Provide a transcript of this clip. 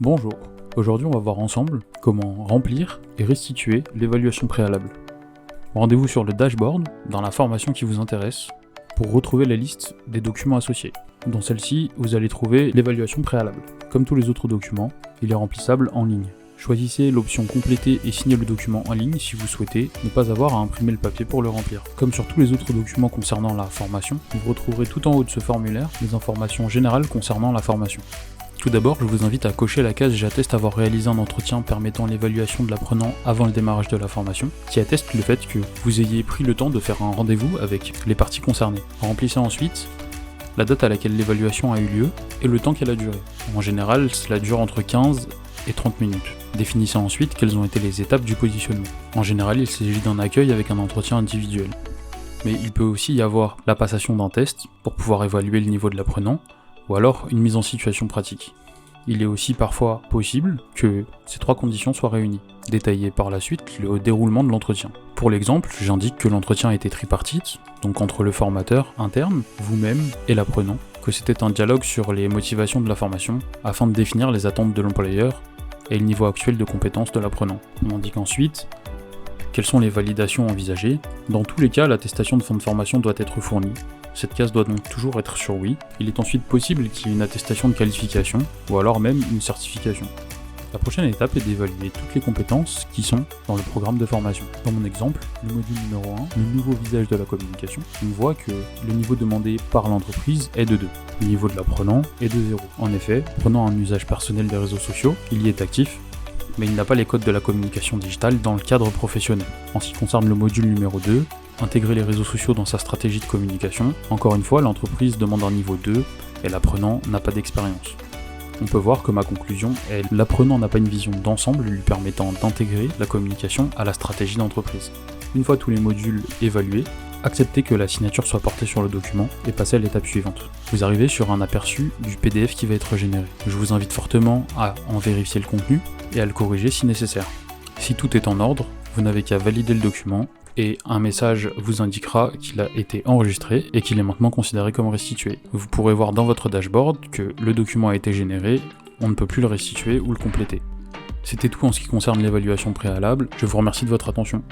Bonjour, aujourd'hui on va voir ensemble comment remplir et restituer l'évaluation préalable. Rendez-vous sur le dashboard, dans la formation qui vous intéresse, pour retrouver la liste des documents associés. Dans celle-ci, vous allez trouver l'évaluation préalable. Comme tous les autres documents, il est remplissable en ligne. Choisissez l'option compléter et signer le document en ligne si vous souhaitez ne pas avoir à imprimer le papier pour le remplir. Comme sur tous les autres documents concernant la formation, vous retrouverez tout en haut de ce formulaire les informations générales concernant la formation. Tout d'abord, je vous invite à cocher la case « J'atteste avoir réalisé un entretien permettant l'évaluation de l'apprenant avant le démarrage de la formation », qui atteste le fait que vous ayez pris le temps de faire un rendez-vous avec les parties concernées. Remplissez ensuite la date à laquelle l'évaluation a eu lieu et le temps qu'elle a duré. En général, cela dure entre 15 et 30 minutes. Définissez ensuite quelles ont été les étapes du positionnement. En général, il s'agit d'un accueil avec un entretien individuel. Mais il peut aussi y avoir la passation d'un test pour pouvoir évaluer le niveau de l'apprenant, ou alors une mise en situation pratique. Il est aussi parfois possible que ces trois conditions soient réunies. Détaillez par la suite le déroulement de l'entretien. Pour l'exemple, j'indique que l'entretien a été tripartite, donc entre le formateur interne, vous-même et l'apprenant, que c'était un dialogue sur les motivations de la formation, afin de définir les attentes de l'employeur et le niveau actuel de compétences de l'apprenant. On indique ensuite quelles sont les validations envisagées. Dans tous les cas, l'attestation de fin de formation doit être fournie. Cette case doit donc toujours être sur oui. Il est ensuite possible qu'il y ait une attestation de qualification, ou alors même une certification. La prochaine étape est d'évaluer toutes les compétences qui sont dans le programme de formation. Dans mon exemple, le module numéro 1, le nouveau visage de la communication, on voit que le niveau demandé par l'entreprise est de 2. Le niveau de l'apprenant est de 0. En effet, prenant un usage personnel des réseaux sociaux, il y est actif, mais il n'a pas les codes de la communication digitale dans le cadre professionnel. En ce qui concerne le module numéro 2, intégrer les réseaux sociaux dans sa stratégie de communication, encore une fois, l'entreprise demande un niveau 2 et l'apprenant n'a pas d'expérience. On peut voir que ma conclusion est l'apprenant n'a pas une vision d'ensemble lui permettant d'intégrer la communication à la stratégie d'entreprise. Une fois tous les modules évalués, acceptez que la signature soit portée sur le document et passez à l'étape suivante. Vous arrivez sur un aperçu du PDF qui va être généré. Je vous invite fortement à en vérifier le contenu et à le corriger si nécessaire. Si tout est en ordre, vous n'avez qu'à valider le document et un message vous indiquera qu'il a été enregistré et qu'il est maintenant considéré comme restitué. Vous pourrez voir dans votre dashboard que le document a été généré, on ne peut plus le restituer ou le compléter. C'était tout en ce qui concerne l'évaluation préalable, je vous remercie de votre attention.